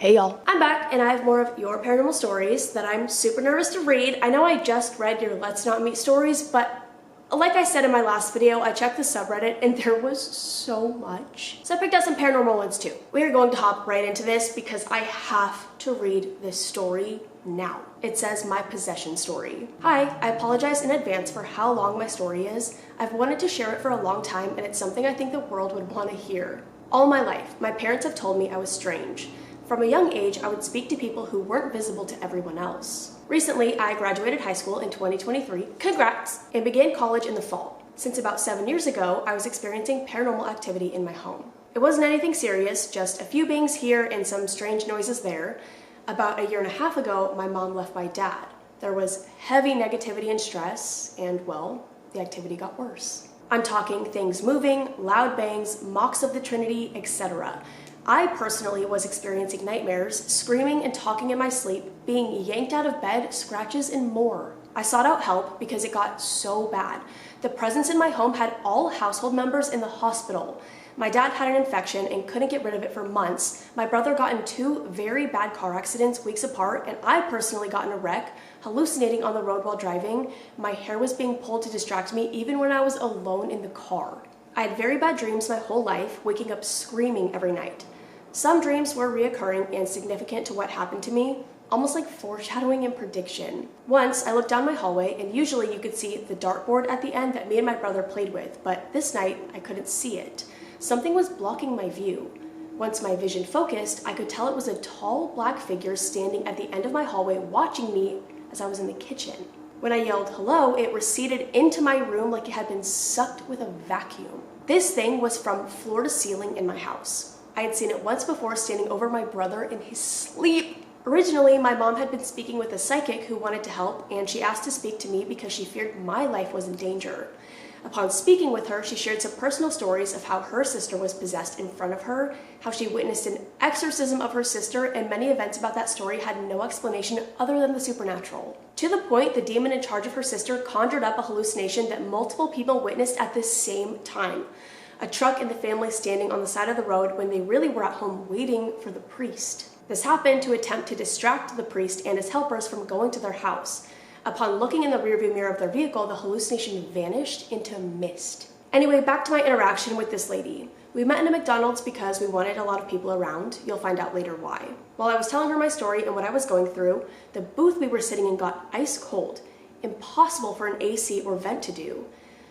Hey y'all, I'm back and I have more of your paranormal stories that I'm super nervous to read. I know I just read your Let's Not Meet stories, but like I said in my last video, I checked the subreddit and there was so much. So I picked out some paranormal ones too. We are going to hop right into this because I have to read this story now. It says my possession story. Hi, I apologize in advance for how long my story is. I've wanted to share it for a long time and it's something I think the world would want to hear. All my life, my parents have told me I was strange. From a young age, I would speak to people who weren't visible to everyone else. Recently, I graduated high school in 2023, congrats, and began college in the fall. Since about 7 years ago, I was experiencing paranormal activity in my home. It wasn't anything serious, just a few bangs here and some strange noises there. About a year and a half ago, my mom left my dad. There was heavy negativity and stress, and well, the activity got worse. I'm talking things moving, loud bangs, mocks of the Trinity, etc. I personally was experiencing nightmares, screaming and talking in my sleep, being yanked out of bed, scratches, and more. I sought out help because it got so bad. The presence in my home had all household members in the hospital. My dad had an infection and couldn't get rid of it for months. My brother got in 2 very bad car accidents weeks apart, and I personally got in a wreck, hallucinating on the road while driving. My hair was being pulled to distract me even when I was alone in the car. I had very bad dreams my whole life, waking up screaming every night. Some dreams were reoccurring and significant to what happened to me, almost like foreshadowing and prediction. Once, I looked down my hallway and usually you could see the dartboard at the end that me and my brother played with, but this night I couldn't see it. Something was blocking my view. Once my vision focused, I could tell it was a tall black figure standing at the end of my hallway watching me as I was in the kitchen. When I yelled hello, it receded into my room like it had been sucked with a vacuum. This thing was from floor to ceiling in my house. I had seen it once before standing over my brother in his sleep. Originally, my mom had been speaking with a psychic who wanted to help, and she asked to speak to me because she feared my life was in danger. Upon speaking with her, she shared some personal stories of how her sister was possessed in front of her, how she witnessed an exorcism of her sister, and many events about that story had no explanation other than the supernatural. To the point, the demon in charge of her sister conjured up a hallucination that multiple people witnessed at the same time. A truck and the family standing on the side of the road when they really were at home waiting for the priest. This happened to attempt to distract the priest and his helpers from going to their house. Upon looking in the rearview mirror of their vehicle, the hallucination vanished into mist. Anyway, back to my interaction with this lady. We met in a McDonald's because we wanted a lot of people around. You'll find out later why. While I was telling her my story and what I was going through, the booth we were sitting in got ice cold. Impossible for an AC or vent to do.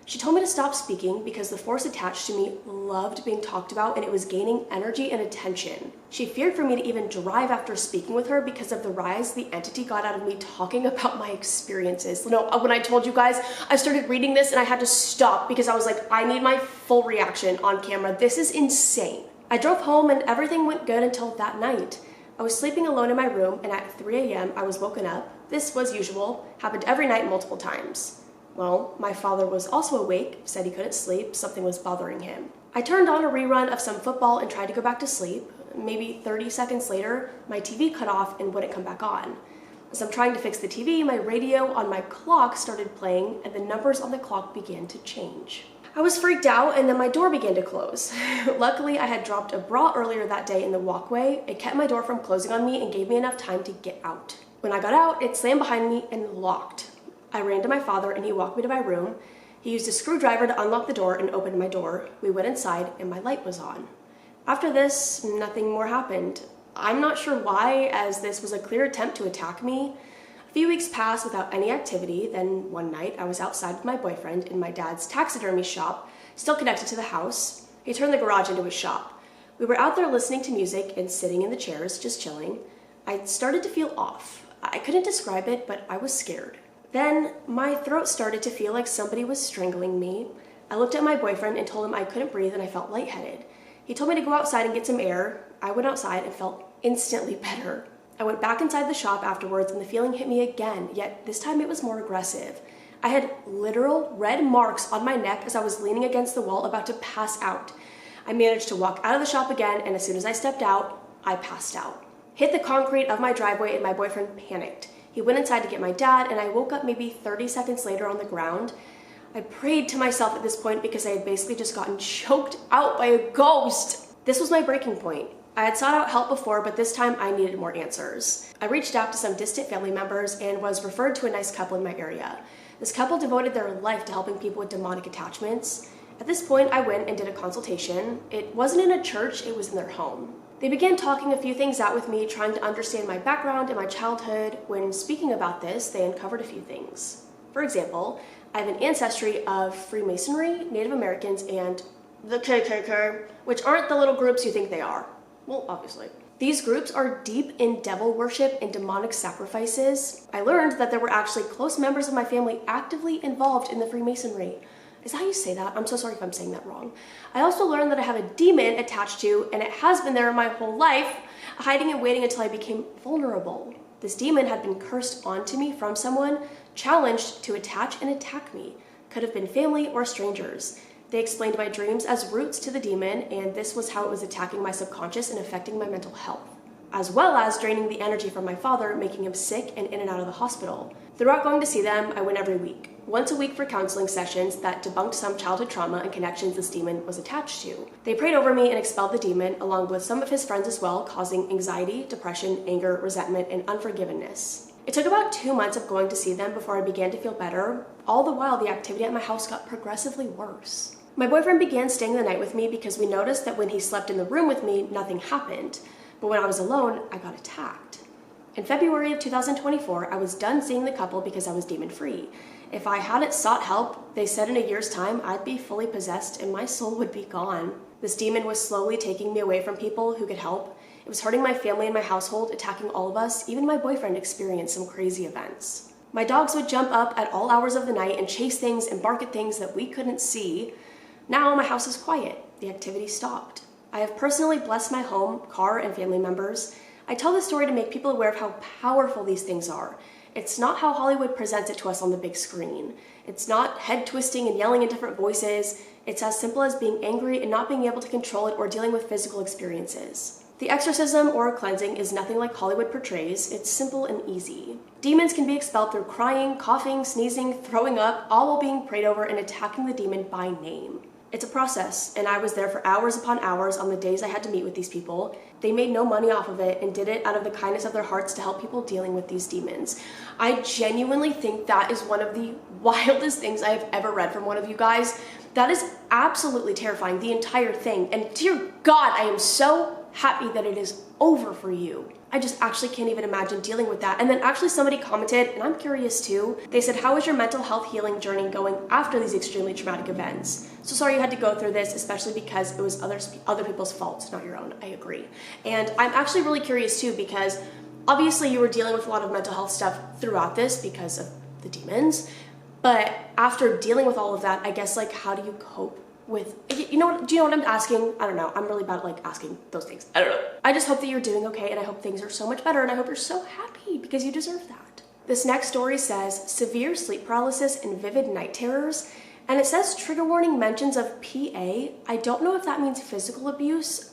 She told me to stop speaking because the force attached to me loved being talked about and it was gaining energy and attention. She feared for me to even drive after speaking with her because of the rise the entity got out of me talking about my experiences. You know, when I told you guys, I started reading this and I had to stop because I was like, I need my full reaction on camera. This is insane. I drove home and everything went good until that night. I was sleeping alone in my room and at 3 a.m. I was woken up. This was usual, happened every night multiple times. Well, my father was also awake, said he couldn't sleep, something was bothering him. I turned on a rerun of some football and tried to go back to sleep. Maybe 30 seconds later, my TV cut off and wouldn't come back on. As I'm trying to fix the TV, my radio on my clock started playing and the numbers on the clock began to change. I was freaked out and then my door began to close. Luckily, I had dropped a bra earlier that day in the walkway. It kept my door from closing on me and gave me enough time to get out. When I got out, it slammed behind me and locked. I ran to my father and he walked me to my room. He used a screwdriver to unlock the door and opened my door. We went inside and my light was on. After this, nothing more happened. I'm not sure why, as this was a clear attempt to attack me. A few weeks passed without any activity. Then one night I was outside with my boyfriend in my dad's taxidermy shop, still connected to the house. He turned the garage into a shop. We were out there listening to music and sitting in the chairs, just chilling. I started to feel off. I couldn't describe it, but I was scared. Then, my throat started to feel like somebody was strangling me. I looked at my boyfriend and told him I couldn't breathe and I felt lightheaded. He told me to go outside and get some air. I went outside and felt instantly better. I went back inside the shop afterwards and the feeling hit me again, yet this time it was more aggressive. I had literal red marks on my neck as I was leaning against the wall about to pass out. I managed to walk out of the shop again and as soon as I stepped out, I passed out. Hit the concrete of my driveway and my boyfriend panicked. He went inside to get my dad, and I woke up maybe 30 seconds later on the ground. I prayed to myself at this point because I had basically just gotten choked out by a ghost. This was my breaking point. I had sought out help before, but this time I needed more answers. I reached out to some distant family members and was referred to a nice couple in my area. This couple devoted their life to helping people with demonic attachments. At this point, I went and did a consultation. It wasn't in a church, it was in their home. They began talking a few things out with me, trying to understand my background and my childhood. When speaking about this, they uncovered a few things. For example, I have an ancestry of Freemasonry, Native Americans, and the KKK, which aren't the little groups you think they are. Well, obviously. These groups are deep in devil worship and demonic sacrifices. I learned that there were actually close members of my family actively involved in the Freemasonry. Is that how you say that? I'm so sorry if I'm saying that wrong. I also learned that I have a demon attached to, and it has been there my whole life, hiding and waiting until I became vulnerable. This demon had been cursed onto me from someone, challenged to attach and attack me. Could have been family or strangers. They explained my dreams as roots to the demon, and this was how it was attacking my subconscious and affecting my mental health, as well as draining the energy from my father, making him sick and in and out of the hospital. Throughout going to see them, I went every week. Once a week for counseling sessions that debunked some childhood trauma and connections this demon was attached to. They prayed over me and expelled the demon, along with some of his friends as well, causing anxiety, depression, anger, resentment, and unforgiveness. It took about 2 months of going to see them before I began to feel better. All the while, the activity at my house got progressively worse. My boyfriend began staying the night with me because we noticed that when he slept in the room with me, nothing happened. But when I was alone, I got attacked. In February of 2024, I was done seeing the couple because I was demon-free. If I hadn't sought help, they said in a year's time, I'd be fully possessed and my soul would be gone. This demon was slowly taking me away from people who could help. It was hurting my family and my household, attacking all of us. Even my boyfriend experienced some crazy events. My dogs would jump up at all hours of the night and chase things and bark at things that we couldn't see. Now my house is quiet. The activity stopped. I have personally blessed my home, car, and family members. I tell this story to make people aware of how powerful these things are. It's not how Hollywood presents it to us on the big screen. It's not head twisting and yelling in different voices. It's as simple as being angry and not being able to control it or dealing with physical experiences. The exorcism or cleansing is nothing like Hollywood portrays. It's simple and easy. Demons can be expelled through crying, coughing, sneezing, throwing up, all while being prayed over and attacking the demon by name. It's a process, and I was there for hours upon hours on the days I had to meet with these people. They made no money off of it and did it out of the kindness of their hearts to help people dealing with these demons. I genuinely think that is one of the wildest things I have ever read from one of you guys. That is absolutely terrifying, the entire thing. And dear God, I am so happy that it is over for you. I just actually can't even imagine dealing with that. And then actually somebody commented, and I'm curious too, they said, how is your mental health healing journey going after these extremely traumatic events? So sorry you had to go through this, especially because it was other people's faults, not your own. I agree. And I'm actually really curious too, because obviously you were dealing with a lot of mental health stuff throughout this because of the demons. But after dealing with all of that, I guess, like, how do you cope with, do you know what I'm asking? I don't know. I'm really bad at, like, asking those things. I don't know. I just hope that you're doing okay, and I hope things are so much better, and I hope you're so happy because you deserve that. This next story says severe sleep paralysis and vivid night terrors, and it says trigger warning mentions of PA. I don't know if that means physical abuse.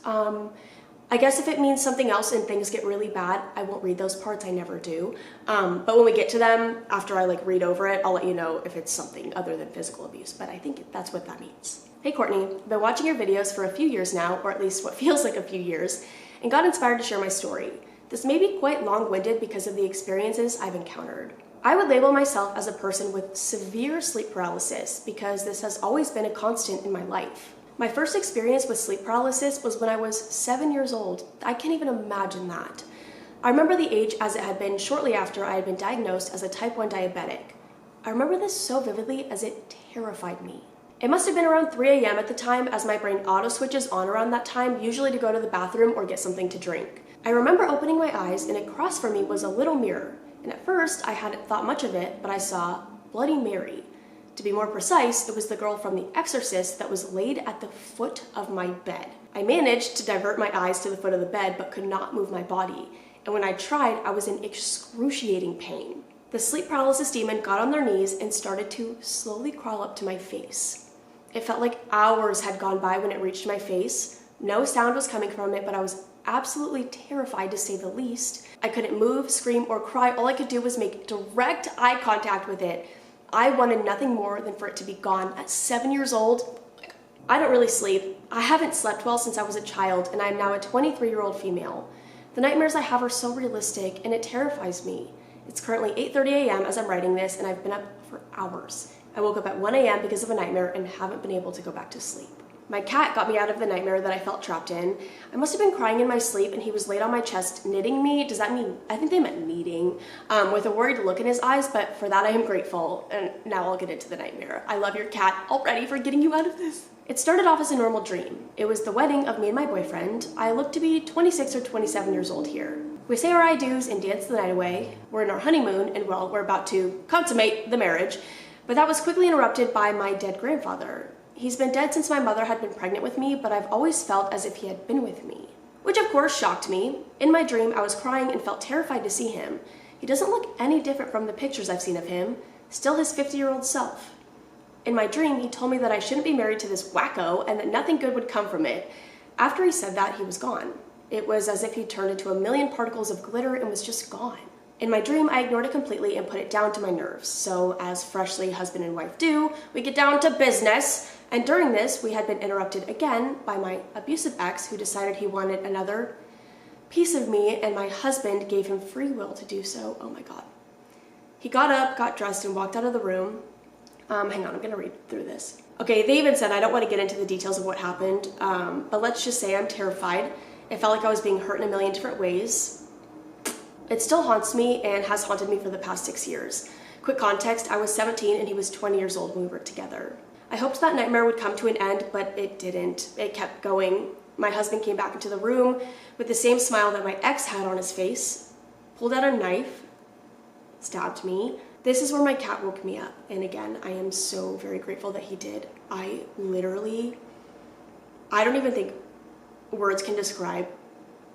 I guess if it means something else and things get really bad, I won't read those parts, I never do. But when we get to them, after I read over it, I'll let you know if it's something other than physical abuse, but I think that's what that means. Hey Courtney, I've been watching your videos for a few years now, or at least what feels like a few years, and got inspired to share my story. This may be quite long-winded because of the experiences I've encountered. I would label myself as a person with severe sleep paralysis because this has always been a constant in my life. My first experience with sleep paralysis was when I was 7 years old. I can't even imagine that. I remember the age as it had been shortly after I had been diagnosed as a type 1 diabetic. I remember this so vividly as it terrified me. It must have been around 3 a.m. at the time, as my brain auto-switches on around that time, usually to go to the bathroom or get something to drink. I remember opening my eyes and across from me was a little mirror. And at first, I hadn't thought much of it, but I saw Bloody Mary. To be more precise, it was the girl from The Exorcist that was laid at the foot of my bed. I managed to divert my eyes to the foot of the bed, but could not move my body. And when I tried, I was in excruciating pain. The sleep paralysis demon got on their knees and started to slowly crawl up to my face. It felt like hours had gone by when it reached my face. No sound was coming from it, but I was absolutely terrified to say the least. I couldn't move, scream, or cry. All I could do was make direct eye contact with it. I wanted nothing more than for it to be gone. At 7 years old, I don't really sleep. I haven't slept well since I was a child, and I am now a 23-year-old female. The nightmares I have are so realistic, and it terrifies me. It's currently 8:30 a.m. as I'm writing this, and I've been up for hours. I woke up at 1 a.m. because of a nightmare and haven't been able to go back to sleep. My cat got me out of the nightmare that I felt trapped in. I must have been crying in my sleep, and he was laid on my chest knitting me. Does that mean, I think they meant kneading, with a worried look in his eyes, but for that I am grateful. And now I'll get into the nightmare. I love your cat already for getting you out of this. It started off as a normal dream. It was the wedding of me and my boyfriend. I look to be 26 or 27 years old here. We say our I-dos and dance the night away. We're in our honeymoon, and well, we're about to consummate the marriage. But that was quickly interrupted by my dead grandfather. He's been dead since my mother had been pregnant with me, but I've always felt as if he had been with me, which of course shocked me. In my dream, I was crying and felt terrified to see him. He doesn't look any different from the pictures I've seen of him, still his 50-year-old self. In my dream, he told me that I shouldn't be married to this wacko and that nothing good would come from it. After he said that, he was gone. It was as if he turned into a million particles of glitter and was just gone. In my dream, I ignored it completely and put it down to my nerves. So as freshly husband and wife do, we get down to business. And during this, we had been interrupted again by my abusive ex, who decided he wanted another piece of me, and my husband gave him free will to do so. Oh my God. He got up, got dressed, and walked out of the room. Hang on, I'm gonna read through this. Okay, they even said I don't want to get into the details of what happened, but let's just say I'm terrified. It felt like I was being hurt in a million different ways. It still haunts me and has haunted me for the past 6 years. Quick context, I was 17 and he was 20 years old when we were together. I hoped that nightmare would come to an end, but it didn't. It kept going. My husband came back into the room with the same smile that my ex had on his face, pulled out a knife, stabbed me. This is where my cat woke me up. And again, I am so very grateful that he did. I don't even think words can describe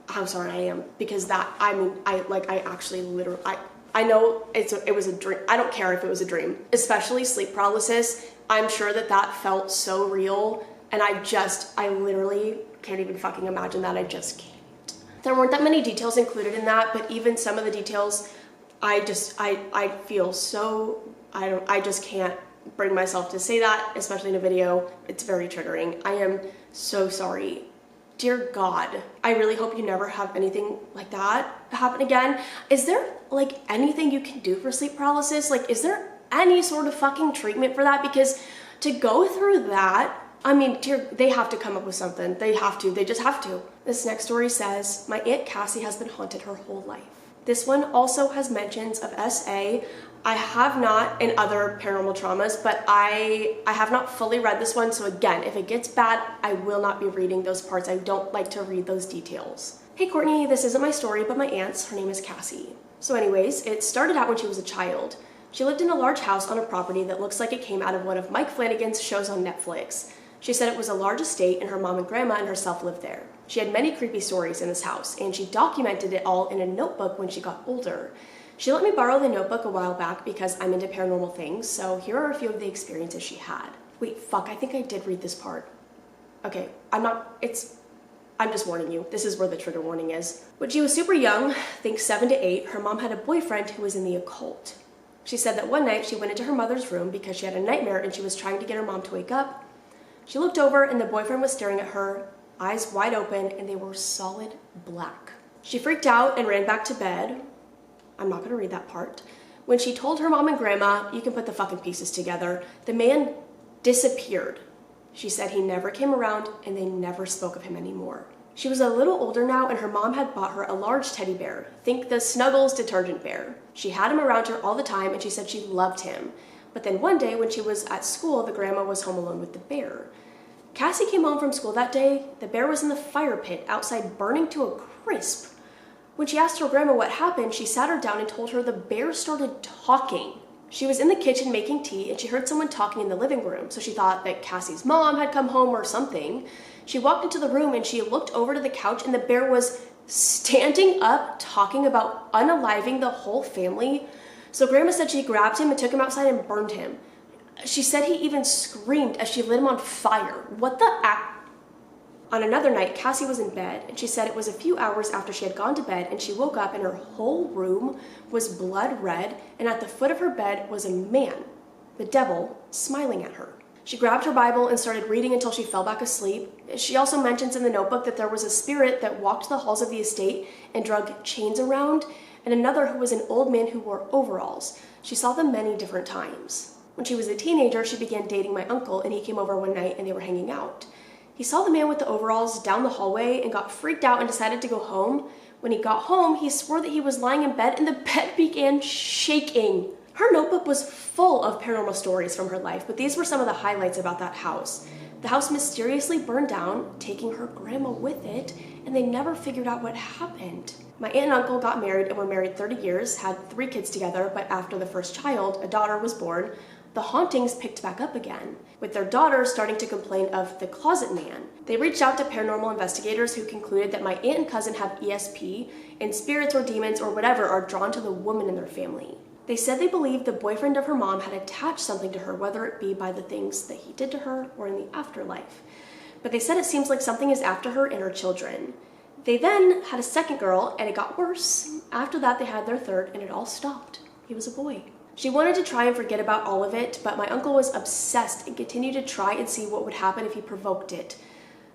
how sorry I am, because that, I know it was a dream. I don't care if it was a dream, especially sleep paralysis. I'm sure that felt so real, and I literally can't even fucking imagine that. I just can't. There weren't that many details included in that, but even some of the details, I feel so, I just can't bring myself to say that, especially in a video. It's very triggering. I am so sorry. Dear God, I really hope you never have anything like that happen again. Is there like anything you can do for sleep paralysis? Like, is there any sort of fucking treatment for that? Because to go through that, I mean, they have to come up with something. They just have to. This next story says, my Aunt Cassie has been haunted her whole life. This one also has mentions of SA. I have not in other paranormal traumas, but I have not fully read this one. So again, if it gets bad, I will not be reading those parts. I don't like to read those details. Hey Courtney, this isn't my story, but my aunt's. Her name is Cassie. So anyways, it started out when she was a child. She lived in a large house on a property that looks like it came out of one of Mike Flanagan's shows on Netflix. She said it was a large estate and her mom and grandma and herself lived there. She had many creepy stories in this house, and she documented it all in a notebook when she got older. She let me borrow the notebook a while back because I'm into paranormal things, so here are a few of the experiences she had. Wait, fuck, I think I did read this part. Okay, I'm just warning you. This is where the trigger warning is. When she was super young, think 7 to 8, her mom had a boyfriend who was in the occult. She said that one night she went into her mother's room because she had a nightmare and she was trying to get her mom to wake up. She looked over and the boyfriend was staring at her, eyes wide open, and they were solid black. She freaked out and ran back to bed. I'm not gonna read that part. When she told her mom and grandma, you can put the fucking pieces together, the man disappeared. She said he never came around and they never spoke of him anymore. She was a little older now and her mom had bought her a large teddy bear. Think the Snuggles detergent bear. She had him around her all the time and she said she loved him. But then one day when she was at school, the grandma was home alone with the bear. Cassie came home from school that day. The bear was in the fire pit outside burning to a crisp. When she asked her grandma what happened, she sat her down and told her the bear started talking. She was in the kitchen making tea and she heard someone talking in the living room, so she thought that Cassie's mom had come home or something. She walked into the room and she looked over to the couch and the bear was standing up talking about unaliving the whole family. So grandma said she grabbed him and took him outside and burned him. She said he even screamed as she lit him on fire. What the act? On another night, Cassie was in bed, and she said it was a few hours after she had gone to bed, and she woke up and her whole room was blood red, and at the foot of her bed was a man, the devil, smiling at her. She grabbed her Bible and started reading until she fell back asleep. She also mentions in the notebook that there was a spirit that walked the halls of the estate and drug chains around, and another who was an old man who wore overalls. She saw them many different times. When she was a teenager, she began dating my uncle, and he came over one night and they were hanging out. He saw the man with the overalls down the hallway and got freaked out and decided to go home. When he got home, he swore that he was lying in bed and the bed began shaking. Her notebook was full of paranormal stories from her life, but these were some of the highlights about that house. The house mysteriously burned down, taking her grandma with it, and they never figured out what happened. My aunt and uncle got married and were married 30 years, had 3 kids together, but after the first child, a daughter, was born, the hauntings picked back up again, with their daughter starting to complain of the closet man. They reached out to paranormal investigators who concluded that my aunt and cousin have ESP, and spirits or demons or whatever are drawn to the woman in their family. They said they believed the boyfriend of her mom had attached something to her, whether it be by the things that he did to her or in the afterlife. But they said it seems like something is after her and her children. They then had a second girl, and it got worse. After that, they had their third, and it all stopped. He was a boy. She wanted to try and forget about all of it, but my uncle was obsessed and continued to try and see what would happen if he provoked it.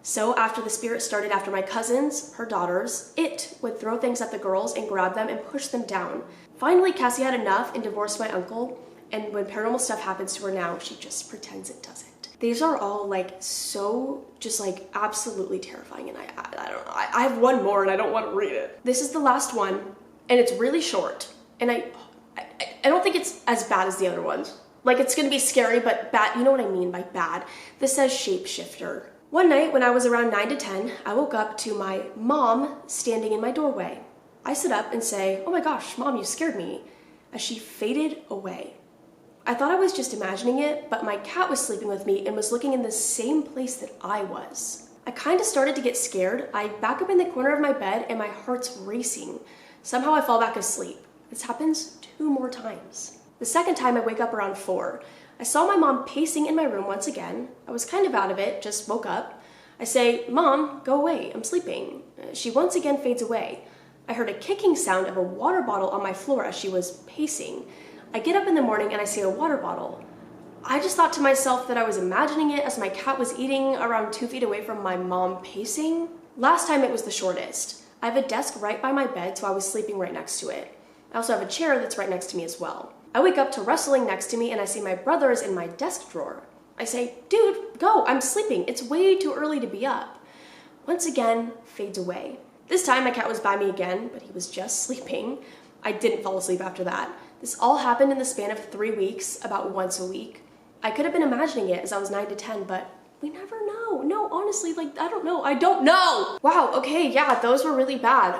So after the spirit started after my cousins, her daughters, it would throw things at the girls and grab them and push them down. Finally, Cassie had enough and divorced my uncle, and when paranormal stuff happens to her now, she just pretends it doesn't. These are all like so just like absolutely terrifying, and I don't know. I have one more and I don't want to read it. This is the last one, and it's really short, and I don't think it's as bad as the other ones. Like, it's gonna be scary, but bad. You know what I mean by bad. This says shapeshifter. One night when I was around 9 to 10, I woke up to my mom standing in my doorway. I sit up and say, "Oh my gosh, Mom, you scared me," as she faded away. I thought I was just imagining it, but my cat was sleeping with me and was looking in the same place that I was. I kind of started to get scared. I back up in the corner of my bed and my heart's racing. Somehow I fall back asleep. This happens 2 more times. The second time I wake up around 4. I saw my mom pacing in my room once again. I was kind of out of it, just woke up. I say, "Mom, go away, I'm sleeping." She once again fades away. I heard a kicking sound of a water bottle on my floor as she was pacing. I get up in the morning and I see a water bottle. I just thought to myself that I was imagining it as my cat was eating around 2 feet away from my mom pacing. Last time it was the shortest. I have a desk right by my bed, so I was sleeping right next to it. I also have a chair that's right next to me as well. I wake up to rustling next to me and I see my brother's in my desk drawer. I say, "Dude, go, I'm sleeping. It's way too early to be up." Once again, fades away. This time my cat was by me again, but he was just sleeping. I didn't fall asleep after that. This all happened in the span of 3 weeks, about once a week. I could have been imagining it as I was 9 to 10, but we never know. No, honestly, like, I don't know. Wow, okay, yeah, those were really bad.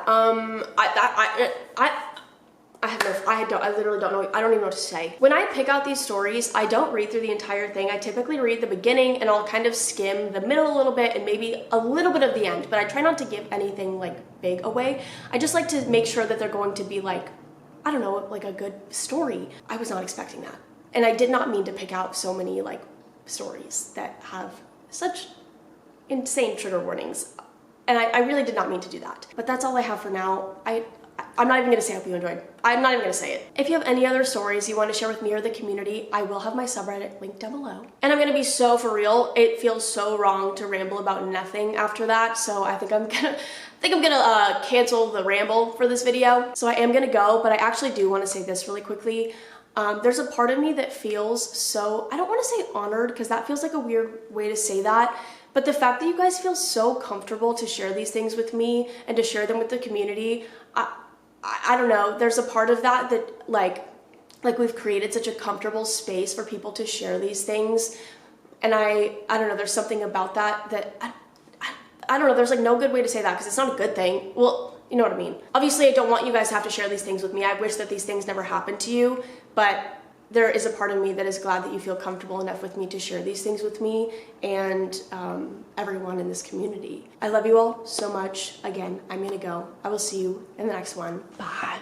I literally don't know. I don't even know what to say. When I pick out these stories, I don't read through the entire thing. I typically read the beginning and I'll kind of skim the middle a little bit and maybe a little bit of the end, but I try not to give anything like big away. I just like to make sure that they're going to be like, I don't know, like a good story. I was not expecting that. And I did not mean to pick out so many like stories that have such insane trigger warnings. And I really did not mean to do that. But that's all I have for now. I'm not even gonna say I hope you enjoyed. I'm not even gonna say it. If you have any other stories you want to share with me or the community, I will have my subreddit linked down below. And I'm gonna be so for real. It feels so wrong to ramble about nothing after that, so I think I'm gonna cancel the ramble for this video. So I am gonna go, but I actually do want to say this really quickly. There's a part of me that feels so, I don't want to say honored because that feels like a weird way to say that, but the fact that you guys feel so comfortable to share these things with me and to share them with the community, I don't know, there's a part of that like we've created such a comfortable space for people to share these things, and I don't know, there's something about that I don't know, there's like no good way to say that because it's not a good thing. Well, you know what I mean. Obviously, I don't want you guys to have to share these things with me. I wish that these things never happened to you, but there is a part of me that is glad that you feel comfortable enough with me to share these things with me and everyone in this community. I love you all so much. Again, I'm gonna go. I will see you in the next one. Bye.